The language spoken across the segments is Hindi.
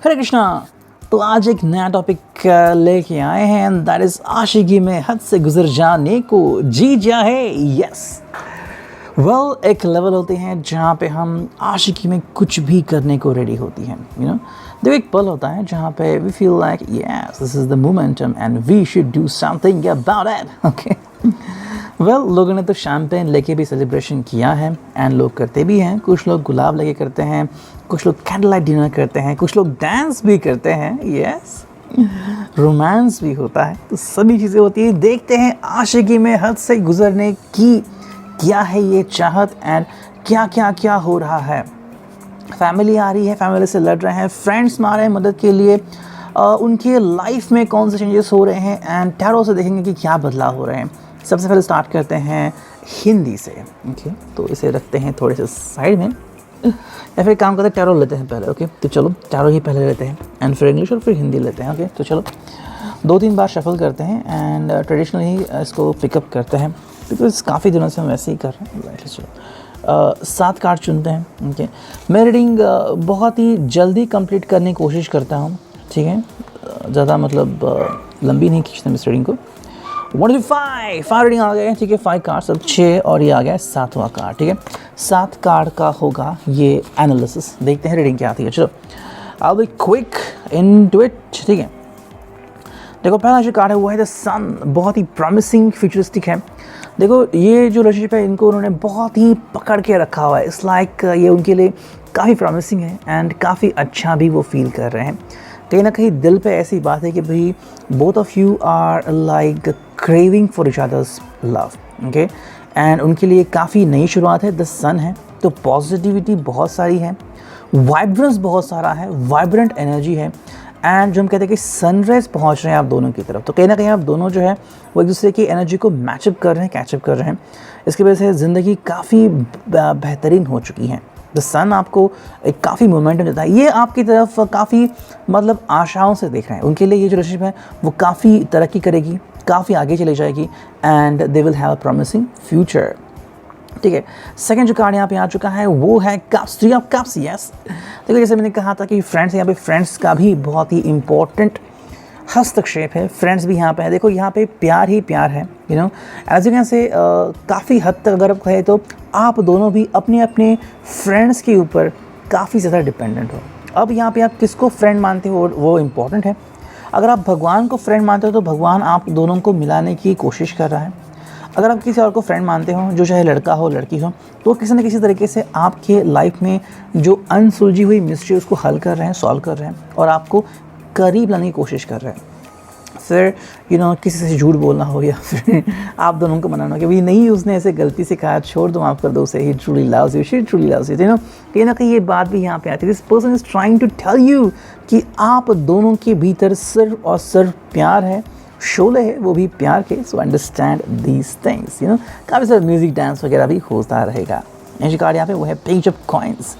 हरे कृष्णा। तो आज एक नया टॉपिक लेके आए हैं एंड दैट इज आशिकी में हद से गुजर जाने को जी जा है। यस वेल एक लेवल होते हैं जहाँ पे हम आशिकी में कुछ भी करने को रेडी होती हैं, यू नो। देखो एक पल होता है जहाँ पे we feel like yes this is the momentum and we should do something about it. Okay well लोगों ने तो शैम्पेन लेके भी सेलिब्रेशन किया है एंड लोग करते भी हैं। कुछ लोग गुलाब लेके करते हैं, कुछ लोग कैंडल लाइट डिनर करते हैं, कुछ लोग डांस भी करते हैं, यस रोमांस भी होता है। तो सभी चीज़ें होती हैं। देखते हैं आशिकी में हद से गुजरने की क्या है ये चाहत एंड क्या क्या क्या हो रहा है। फैमिली आ रही है, फैमिली से लड़ रहे हैं, फ्रेंड्स में आ रहे हैं मदद के लिए, उनके लाइफ में कौन से चेंजेस हो रहे हैं एंड टैरो से देखेंगे कि क्या बदलाव हो रहे हैं। सबसे पहले स्टार्ट करते हैं हिंदी से। ओके तो इसे रखते हैं थोड़े से साइड में या फिर काम करते हैं टैरो लेते हैं पहले। ओके तो चलो टैरो ही पहले लेते हैं एंड फिर इंग्लिश और फिर हिंदी लेते हैं। ओके तो चलो 2-3 बार शफल करते हैं एंड ट्रेडिशनली इसको पिकअप करते हैं बिकॉज काफ़ी दिनों से हम वैसे ही कर रहे हैं। चलो 7 कार्ड चुनते हैं। ओके मैं रीडिंग बहुत ही जल्दी कंप्लीट करने की कोशिश करता हूँ, ठीक है, ज़्यादा मतलब लंबी नहीं खींचते इस रीडिंग को। 1-5 रीडिंग आ गए, ठीक है। 5 कार्ड्स अब 6 और ये आ गया 7वां कार्ड, ठीक है। 7 कार्ड का होगा ये एनालिसिस। देखते हैं रीडिंग क्या आती है। चलो I will be quick into it, ठीक है। देखो पहला जो कार्ड है वो है द सन। बहुत ही प्रॉमिसिंग फ्यूचरिस्टिक है। देखो ये जो रिलेशनशिप है इनको उन्होंने बहुत ही पकड़ के रखा हुआ है। इट्स लाइक ये उनके लिए काफ़ी प्रॉमिसिंग है एंड काफ़ी अच्छा भी वो फील कर रहे हैं। कहीं ना कहीं दिल पे ऐसी बात है कि भाई both of you are like craving for each others love, okay. And उनके लिए काफ़ी नई शुरुआत है। द सन है तो पॉजिटिविटी बहुत सारी है, वाइब्रेंस बहुत सारा है, वाइब्रेंट एनर्जी है एंड जो हम कहते हैं कि सनराइज पहुंच रहे हैं आप दोनों की तरफ। तो कहीं ना कहीं आप दोनों जो है वो एक दूसरे की एनर्जी को मैचअप कर रहे हैं, कैचअप कर रहे हैं। इसकी वजह से ज़िंदगी काफ़ी बेहतरीन हो चुकी है। द सन आपको एक काफ़ी मोमेंटम देता है। ये आपकी तरफ काफ़ी मतलब आशाओं से देख रहे हैं। उनके लिए ये जो रिलेशनशिप है वो काफ़ी तरक्की करेगी, काफ़ी आगे चले जाएगी and they will have a promising future, ठीक है। सेकंड जो कार्ड यहाँ पे आ चुका है वो है कप्स, 3 ऑफ कप्स। यस देखो जैसे मैंने कहा था कि फ्रेंड्स, यहाँ पे फ्रेंड्स का भी बहुत ही इम्पोर्टेंट हस्तक्षेप है। फ्रेंड्स भी यहाँ पे है। देखो यहाँ पे प्यार ही प्यार है, you know. As you can say काफ़ी हद तक अगर आप कहें तो आप दोनों भी अपने अपने फ्रेंड्स के ऊपर काफ़ी ज़्यादा डिपेंडेंट हो। अब यहाँ पे आप किसको फ्रेंड मानते हो वो इम्पोर्टेंट है। अगर आप भगवान को फ्रेंड मानते हो तो भगवान आप दोनों को मिलाने की कोशिश कर रहा है। अगर आप किसी और को फ्रेंड मानते हो, जो चाहे लड़का हो लड़की हो, तो किसी न किसी तरीके से आपके लाइफ में जो अनसुलझी हुई मिस्ट्री उसको हल कर रहे हैं, सॉल्व कर रहे हैं और आपको करीब लाने की कोशिश कर रहे हैं। फिर यू नो किसी से झूठ बोलना हो या फिर आप दोनों को मनाना हो कि भाई नहीं उसने ऐसे गलती से कहा, छोड़ दो, माफ़ कर दो उसे, he truly loves you, she truly loves you, you know. कहीं ना कहीं ये बात भी यहाँ पे आती है। This person is trying to tell you कि आप दोनों के भीतर सिर्फ और सिर्फ प्यार है, शोले है वो भी प्यार के। So understand these things, you know. काफ़ी सारा म्यूजिक डांस वगैरह भी होता रहेगा। नेक्स्ट कार्ड यहाँ पे वो है पेज ऑफ कॉइन्स।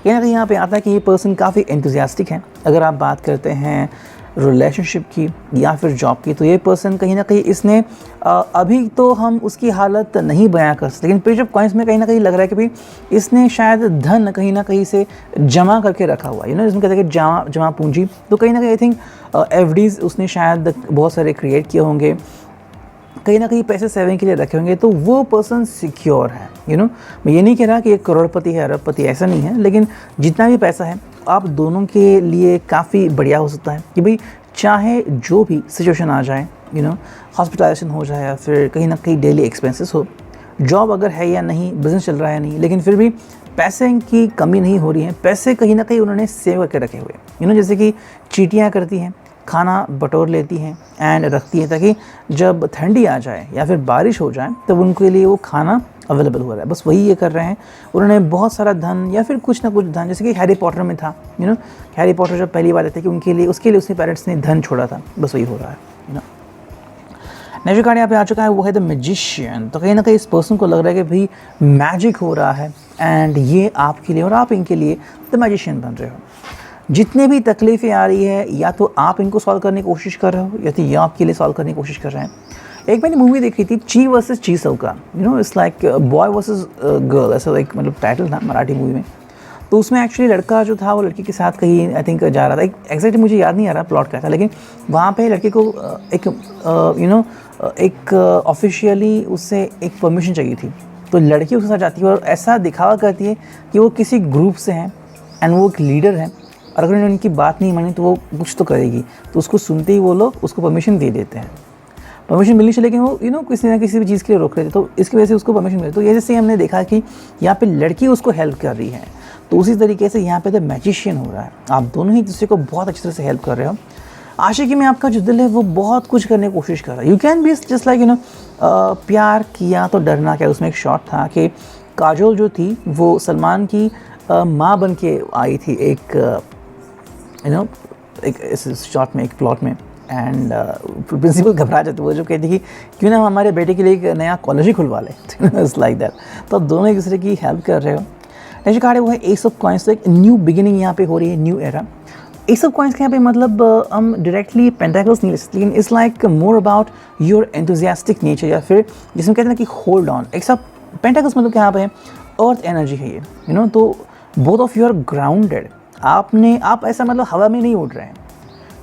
कहीं ना कहीं यहाँ पे आता है कि ये पर्सन काफ़ी एंथुसियास्टिक है। अगर आप बात करते हैं रिलेशनशिप की या फिर जॉब की तो ये पर्सन कहीं ना कहीं इसने अभी तो हम उसकी हालत नहीं बयां कर सकते, लेकिन पेज ऑफ कॉइन्स में कहीं ना कहीं लग रहा है कि भाई इसने शायद धन कहीं ना कहीं से जमा करके रखा हुआ है, यू नो। इसमें कहते हैं कि जमा पूंजी। तो कहीं ना कहीं आई थिंक एफडीज उसने शायद बहुत सारे क्रिएट किए होंगे, कहीं ना कहीं पैसे सेविंग के लिए रखे होंगे। तो वो पर्सन सिक्योर है, यू नो। मैं ये नहीं कह रहा कि एक करोड़पति है, अरबपति, ऐसा नहीं है, लेकिन जितना भी पैसा है आप दोनों के लिए काफ़ी बढ़िया हो सकता है कि भाई चाहे जो भी सिचुएशन आ जाए, यू नो, हॉस्पिटलाइजेशन हो जाए या फिर कहीं ना कहीं डेली एक्सपेंसेस हो, जॉब अगर है या नहीं, बिजनेस चल रहा है या नहीं, लेकिन फिर भी पैसे की कमी नहीं हो रही है। पैसे कहीं ना कहीं उन्होंने सेव करके रखे हुए, यू नो। जैसे कि चींटियाँ करती हैं, खाना बटोर लेती हैं एंड रखती हैं ताकि जब ठंडी आ जाए या फिर बारिश हो जाए तब उनके लिए वो खाना अवेलेबल हो रहा है। बस वही ये कर रहे हैं। उन्होंने बहुत सारा धन या फिर कुछ ना कुछ धन, जैसे कि हैरी पॉटर में था, यू नो। हैरी पॉटर जब पहली बार आते कि उनके लिए उसके लिए उसके पेरेंट्स ने धन छोड़ा था, बस वही हो रहा है, यू नो। नेक्स्ट कार्ड यहाँ पे आ चुका है वो है द मैजिशियन। तो कहीं ना कहीं इस पर्सन को लग रहा है कि भाई मैजिक हो रहा है एंड ये आपके लिए और आप इनके लिए द मैजिशियन बन रहे हो। जितने भी तकलीफ़ें आ रही है या तो आप इनको सॉल्व करने की कोशिश कर रहे हो या तो ये आपके लिए सॉल्व करने की कोशिश कर रहे हैं। एक मैंने मूवी देखी थी ची वर्सेस चीसव का, you know. It's like boy versus girl, ऐसा लाइक मतलब टाइटल था मराठी मूवी में। तो उसमें एक्चुअली लड़का जो था वो लड़की के साथ कहीं आई थिंक जा रहा था, एग्जैक्टली मुझे याद नहीं आ रहा प्लॉट क्या था, लेकिन वहाँ पे लड़के को एक एक ऑफिशियली उससे एक परमिशन चाहिए थी। तो लड़की उसके साथ जाती है और ऐसा दिखावा करती है कि वो किसी ग्रुप से हैं एंड वो एक लीडर है, और अगर उन्होंने उनकी बात नहीं मानी तो वो कुछ तो करेगी। तो उसको सुनते ही वो लोग उसको परमिशन दे देते हैं। परमिशन मिलनी चाहिए, लेकिन वो किसी ना किसी भी चीज़ के लिए रोक रहे थे, तो इसकी वजह से उसको परमिशन मिली। तो ये जैसे हमने देखा कि यहाँ पे लड़की उसको हेल्प कर रही है, तो उसी तरीके से यहाँ पे द मैजिशियन हो रहा है। आप दोनों ही एक दूसरे को बहुत अच्छी तरह से हेल्प कर रहे हो। आशिकी में आपका जो दिल है वो बहुत कुछ करने की कोशिश कर रहा है। You can be just like प्यार किया तो डरना क्या। उसमें एक शॉट था कि काजोल जो थी वो सलमान की माँ बन के आई थी एक एक इस शॉट में, एक प्लॉट में, एंड प्रिंसिपल घबरा जाते, वो जो कहती कि क्यों ना हम हमारे बेटे के लिए एक नया कॉलेज ही खुलवा लें। It's like that. तो आप दोनों एक दूसरे की हेल्प कर रहे हो। नेक्स्ट कार्ड है वो है एस ऑफ कॉइंस। तो एक न्यू बिगिनिंग यहाँ पे हो रही है, new era. S of coins के यहाँ पे मतलब हम डायरेक्टली पेंटाकल्स नहीं ले सकते, लेकिन it's like more about your enthusiastic nature, या फिर जिसमें कहते हैं कि होल्ड ऑन। एक सब पेंटाकल्स मतलब यहाँ पे अर्थ एनर्जी है ये, तो both of you are grounded. आप ऐसा मतलब हवा में नहीं उड़ रहे हैं।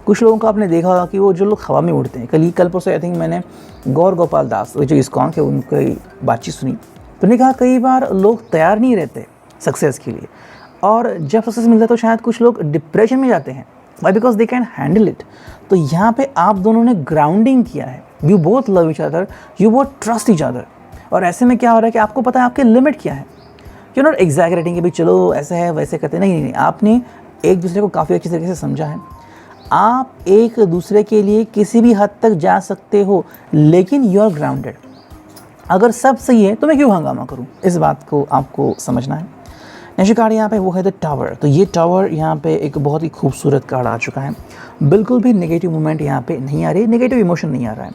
कुछ लोगों को आपने देखा होगा कि वो जो लोग हवा में उड़ते हैं, कल परसों आई थिंक मैंने गौर गोपाल दास जो इस्कॉन के उनकी बातचीत सुनी, तो उन्होंने कहा कई बार लोग तैयार नहीं रहते सक्सेस के लिए, और जब सक्सेस मिलता है तो शायद कुछ लोग डिप्रेशन में जाते हैं। Why? Because they can handle it. तो यहाँ पे आप दोनों ने ग्राउंडिंग किया है। You both love each other, you both trust each other. और ऐसे में क्या हो रहा है कि आपको पता है आपके लिमिट क्या है। यू नॉट एग्जैगरेटिंग कि भाई चलो ऐसे है वैसे करते, नहीं, आपने एक दूसरे को काफ़ी अच्छी तरीके से समझा है। आप एक दूसरे के लिए किसी भी हद तक जा सकते हो, लेकिन यू आर ग्राउंडेड। अगर सब सही है तो मैं क्यों हंगामा करूं, इस बात को आपको समझना है। नेक्स्ट कार्ड यहाँ पे वो है द टावर। तो ये टावर यहाँ पे एक बहुत ही खूबसूरत कार्ड आ चुका है। बिल्कुल भी नेगेटिव मोमेंट यहाँ पे नहीं आ रही, नेगेटिव इमोशन नहीं आ रहा है।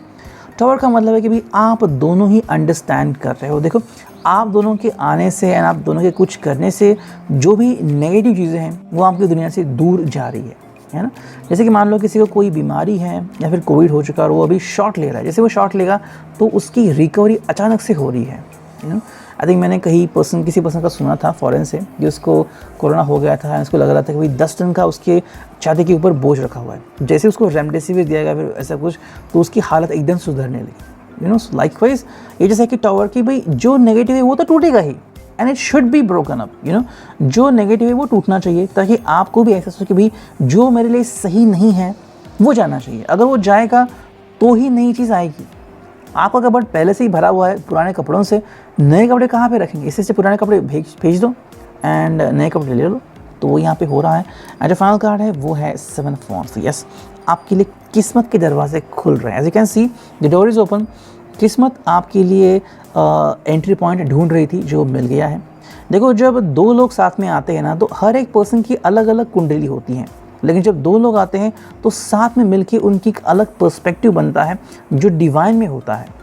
टावर का मतलब है कि भाई आप दोनों ही अंडरस्टैंड कर रहे हो। देखो, आप दोनों के आने से एंड आप दोनों के कुछ करने से जो भी नेगेटिव चीज़ें हैं वो आपकी दुनिया से दूर जा रही है ना। जैसे कि मान लो किसी को कोई बीमारी है या फिर कोविड हो चुका है और वो अभी शॉट ले रहा है, जैसे वो शॉट लेगा तो उसकी रिकवरी अचानक से हो रही है। आई थिंक मैंने किसी पर्सन का सुना था फॉरेन से, कि उसको कोरोना हो गया था, उसको लग रहा था कि भाई 10 टन का उसके छाती के ऊपर बोझ रखा हुआ है। जैसे उसको रेमडेसिविर दिया गया फिर ऐसा कुछ, तो उसकी हालत एकदम सुधरने लगी। लाइकवाइज ये जैसे कि टावर की भाई जो नेगेटिव है वो तो टूटेगा ही, and it should be broken up. जो नेगेटिव है वो टूटना चाहिए, ताकि आपको भी एहसास हो कि भाई जो मेरे लिए सही नहीं है वो जाना चाहिए। अगर वो जाएगा तो ही नई चीज़ आएगी। आपका कपबोर्ड पहले से ही भरा हुआ है पुराने कपड़ों से, नए कपड़े कहाँ पे रखेंगे? इससे पुराने कपड़े भेज दो एंड नए कपड़े ले लो। तो वो यहाँ पे हो रहा है। एंड जो फाइनल कार्ड है वो है 7 ऑफ वांड्स। यस, आपके लिए किस्मत के दरवाजे खुल रहे हैं। As you can see the door is open. किस्मत आपके लिए एंट्री पॉइंट ढूंढ रही थी, जो मिल गया है। देखो, जब दो लोग साथ में आते हैं ना, तो हर एक पर्सन की अलग अलग कुंडली होती हैं, लेकिन जब दो लोग आते हैं तो साथ में मिलके उनकी एक अलग पर्सपेक्टिव बनता है जो डिवाइन में होता है।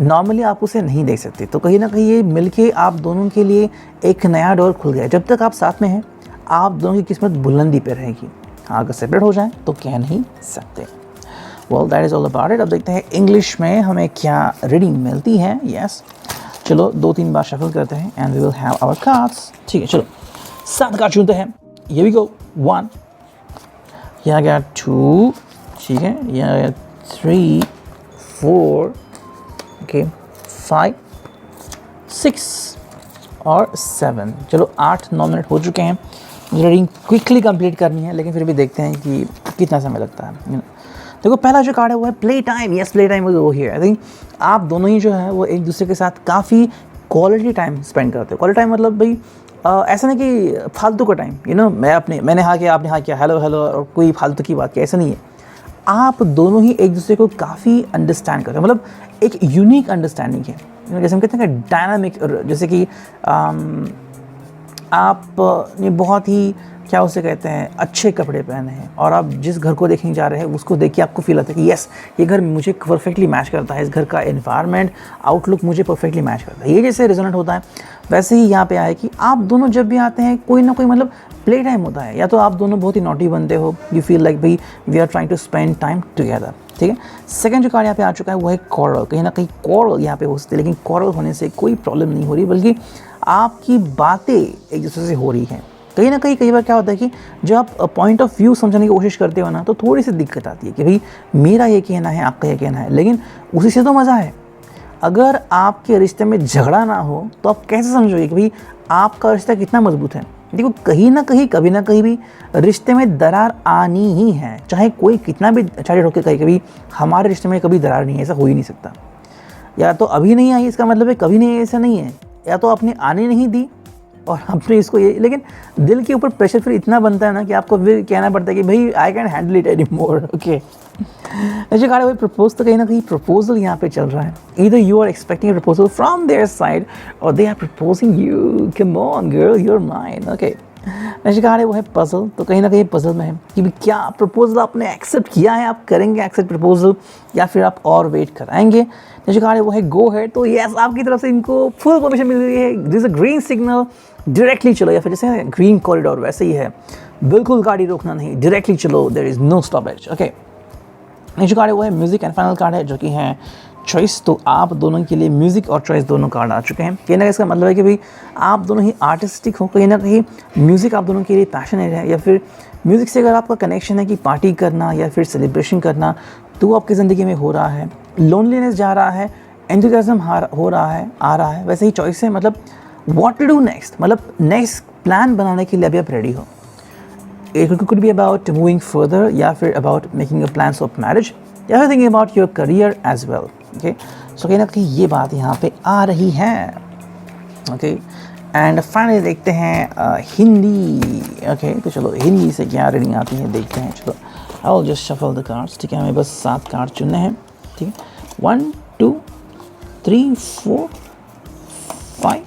नॉर्मली आप उसे नहीं देख सकते। तो कहीं ना कहीं ये मिलके आप दोनों के लिए एक नया डोर खुल गया। जब तक आप साथ में हैं आप दोनों की किस्मत बुलंदी पे रहेगी। हाँ, अगर सेपरेट हो जाए तो कह नहीं सकते। Well, that is all about it. अब देखते हैं इंग्लिश में हमें क्या रीडिंग मिलती है। यस, चलो 2-3 बार शफल करते हैं and we will have our cards. ठीक है, चलो 7 कार्ड चुनते हैं। ये भी गो 1, यहाँ गया 2, ठीक है, यहाँ गया 3, 4, ओके, 5, 6 और 7। चलो 8-9 मिनट हो चुके हैं। मुझे रीडिंग क्विकली कंप्लीट करनी है, लेकिन फिर भी देखते हैं कि कितना समय लगता है। देखो, पहला जो कार्ड है वो है play time. Yes, play time वो हियर। आई थिंक आप दोनों ही जो है वो एक दूसरे के साथ काफ़ी क्वालिटी टाइम स्पेंड करते हो। क्वालिटी टाइम मतलब भाई ऐसा नहीं कि फालतू का टाइम, मैंने हाँ किया, आपने हाँ किया, हेलो और कोई फालतू की बात की, ऐसा नहीं है। आप दोनों ही एक दूसरे को काफ़ी अंडरस्टैंड करते हो, मतलब एक यूनिक अंडरस्टैंडिंग है। जैसे हम कहते हैं कि डायनामिक, जैसे कि आपने बहुत ही क्या उसे कहते हैं अच्छे कपड़े पहने हैं, और आप जिस घर को देखने जा रहे हैं उसको देख के आपको फील आता है कि यस, ये घर मुझे परफेक्टली मैच करता है, इस घर का एनवायरनमेंट आउटलुक मुझे परफेक्टली मैच करता है। ये जैसे रिजोनेट होता है, वैसे ही यहाँ पे आए कि आप दोनों जब भी आते हैं कोई ना कोई मतलब प्ले टाइम होता है, या तो आप दोनों बहुत ही नॉटी बनते हो, यू फील लाइक भाई we are trying to spend time together, ठीक है। सेकंड जो कार्ड यहाँ पे आ चुका है वो है कॉरल। कहीं ना कहीं कॉरल यहाँ पे हो सकती है, लेकिन कॉरल होने से कोई प्रॉब्लम नहीं हो रही, बल्कि आपकी बातें एक दूसरे से हो रही हैं। कहीं ना कहीं कई बार क्या होता है कि जब आप पॉइंट ऑफ व्यू समझने की कोशिश करते हो ना, तो थोड़ी सी दिक्कत आती है कि भाई मेरा ये कहना है, आपका ये कहना है, लेकिन उसी से तो मज़ा है। अगर आपके रिश्ते में झगड़ा ना हो तो आप कैसे समझोगे कि भाई आपका रिश्ता कितना मजबूत है। देखो कहीं ना कहीं कभी ना कहीं भी रिश्ते में दरार आनी ही है, चाहे कोई कितना भी चाहे ठोके कहे, कभी हमारे रिश्ते में कभी दरार नहीं है, ऐसा हो ही नहीं सकता। या तो अभी नहीं आई इसका मतलब है कभी नहीं आई, ऐसा नहीं है, या तो आपने आने नहीं दी और आपने इसको ये, लेकिन दिल के ऊपर प्रेशर फिर इतना बनता है ना कि आपको फिर कहना पड़ता है कि भाई I can handle it any more, okay. ऐसे कहा भाई प्रपोज, तो कहीं ना कहीं प्रपोजल यहाँ पे चल रहा है। Either you are expecting proposal from their side और they are proposing you, come on girl you are mine, okay. ऐसे कहा वो है पजल, तो कहीं ना कहीं पजल में है कि क्या प्रपोजल आपने एक्सेप्ट किया है, आप करेंगे एक्सेप्ट प्रपोजल, या फिर आप और वेट कराएंगे। जैसे कहा वो है गो है, तो यस आपकी तरफ से इनको फुल परमिशन मिल रही है, this a green signal, directly चलो, या फिर जैसे ग्रीन कॉरिडोर वैसे ही है, बिल्कुल गाड़ी रोकना नहीं, डायरेक्टली चलो, there is no stoppage, okay. Next card है वो है म्यूजिक एंड फाइनल कार्ड है, जो कि है चॉइस। तो आप दोनों के लिए म्यूज़िक और चॉइस दोनों कार्ड आ चुके हैं। कहीं ना कहीं इसका मतलब है कि भाई आप दोनों ही आर्टिस्टिक हो, कहीं ना कहीं म्यूज़िक आप दोनों के लिए पैशनेट है, या फिर म्यूज़िक से अगर आपका कनेक्शन है कि पार्टी करना या फिर सेलिब्रेशन करना, तो आपकी ज़िंदगी में हो रहा है। लोनलीनेस जा रहा है, एंथुसियाज्म हो रहा है, आ रहा है, वैसे ही चॉइस है, मतलब व्हाट टू डू नेक्स्ट, मतलब नेक्स्ट प्लान बनाने के लिए अभी आप रेडी हो। It could be about moving further, या फिर about making a plans of marriage, या फिर thinking about your career as well, okay? So कहीं ना कहीं ये बात यहाँ पे आ रही है, okay? And finally देखते हैं हिंदी, okay? तो चलो हिंदी से क्या रीडिंग आती है देखते हैं। चलो I will just shuffle the cards, ठीक है, हमें बस 7 कार्ड चुनने हैं, ठीक है, 1 2 3 4 5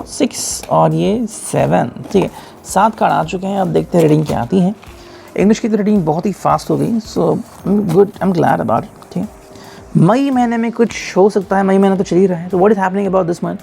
6 और ये 7, ठीक है, 7 कार्ड आ चुके हैं। अब देखते हैं रीडिंग क्या आती है। इंग्लिश की तो रीडिंग बहुत ही फास्ट हो गई, so good, I am glad about it, ठीक है। मई महीने में कुछ हो सकता है, मई महीना तो चल ही रहा है, तो what is happening about this month.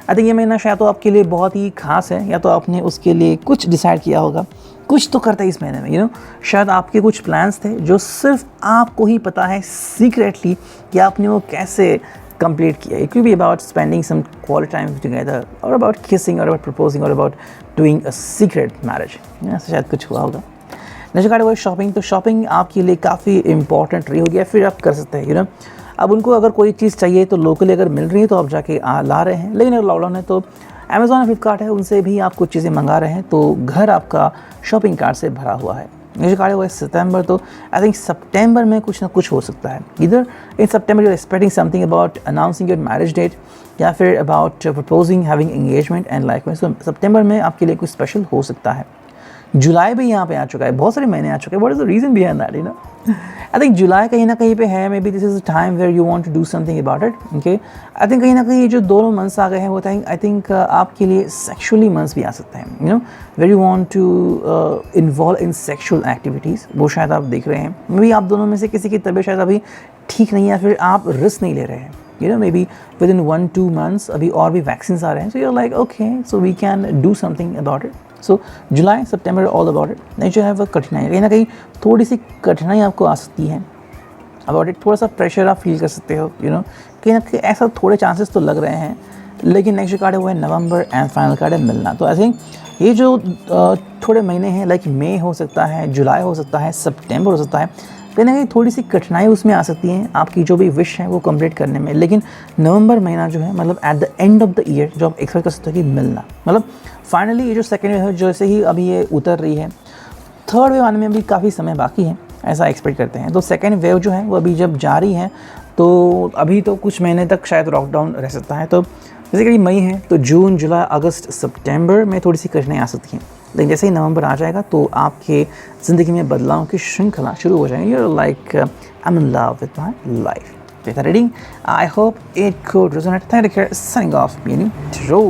I think ये महीना शायद तो आपके लिए बहुत ही खास है, या तो आपने उसके लिए कुछ डिसाइड किया होगा, कुछ तो करता है इस महीने में, यू नो, शायद आपके कुछ प्लान्स थे जो सिर्फ आपको ही पता है सीक्रेटली कि आपने वो कैसे कंप्लीट किया। It could be about spending some quality time together, और अबाउट किसिंग, और अबाउट प्रपोजिंग, और about doing a secret marriage, ऐसा शायद कुछ हुआ होगा। नेक्स्ट कार्ड वो शॉपिंग, तो शॉपिंग आपके लिए काफ़ी इंपॉर्टेंट रही होगी, या फिर आप कर सकते हैं, यू नो। अब उनको अगर कोई चीज़ चाहिए तो लोकली अगर मिल रही है तो आप जाके ला रहे हैं, लेकिन अगर लॉकडाउन है तो अमेज़ॉन, फ्लिपकार्ट है, उनसे भी आप कुछ चीज़ें मंगा रहे हैं, तो घर आपका शॉपिंग कार्ट से भरा हुआ है। नेक्स्ट कार्ड है वो सितंबर, तो आई थिंक सितंबर में कुछ ना कुछ हो सकता है। इधर in September you are expecting something about announcing your marriage date, या फिर about proposing, having engagement and like में। सो सितंबर में आपके लिए कुछ स्पेशल हो सकता है। जुलाई भी यहाँ पे आ चुका है, बहुत सारे महीने आ चुके हैं। What is the reason behind that, you know. I think July कहीं ना कहीं पे है, may be this is time where you want to do something about it, okay. I think कहीं ना कहीं जो दोनों मंथ्स आ गए हैं वो आई थिंक आपके लिए सेक्शुअली मंथ्स भी आ सकते हैं, you know, where you want to involve in sexual activities, वो शायद आप देख रहे हैं। मे बी आप दोनों में से किसी की तबीयत शायद अभी ठीक नहीं है, या फिर आप रिस्क नहीं ले रहे हैं, you know, maybe within 1-2 months अभी और भी वैक्सीन्स आ रहे हैं, so you're like okay, so we can do something about it. So July September all about it. नहीं जो है वो कठिनाई, कहीं ना कहीं थोड़ी सी कठिनाई आपको आ सकती है about it, थोड़ा सा प्रेशर आप फील कर सकते हो, you know, कहीं ना कहीं ऐसा थोड़े चांसेस तो लग रहे हैं। लेकिन नेक्स्ट जो कार्ड है वो है नवंबर, एंड फाइनल कार्ड है मिलना। तो आई थिंक ये जो थोड़े महीने हैं, लाइक मई हो सकता है, जुलाई हो सकता है, सितंबर हो सकता है, कहीं ना कहीं थोड़ी सी कठिनाई उसमें आ सकती हैं आपकी जो भी विश है वो कंप्लीट करने में। लेकिन नवंबर महीना जो है, मतलब at the end of the year जो आप एक्सपेक्ट कर सकते हो कि मिलना, मतलब फाइनली ये जो सेकेंड वेव है जैसे ही अभी ये उतर रही है, थर्ड वेव आने में भी काफ़ी समय बाकी है, ऐसा एक्सपेक्ट करते हैं। तो सेकेंड वेव जो है वो अभी जब जारी है, तो अभी तो कुछ महीने तक शायद लॉकडाउन रह सकता है। तो जैसे कि मई है तो जून, जुलाई, अगस्त, सितंबर में थोड़ी सी कठिनाई आ सकती हैं, लेकिन जैसे ही नवंबर आ जाएगा तो आपके ज़िंदगी में बदलाव की श्रृंखला शुरू हो जाएगी। Your like I am in love with my life. Reading, I hope it could resonate. Thank you, signing off, meaning true.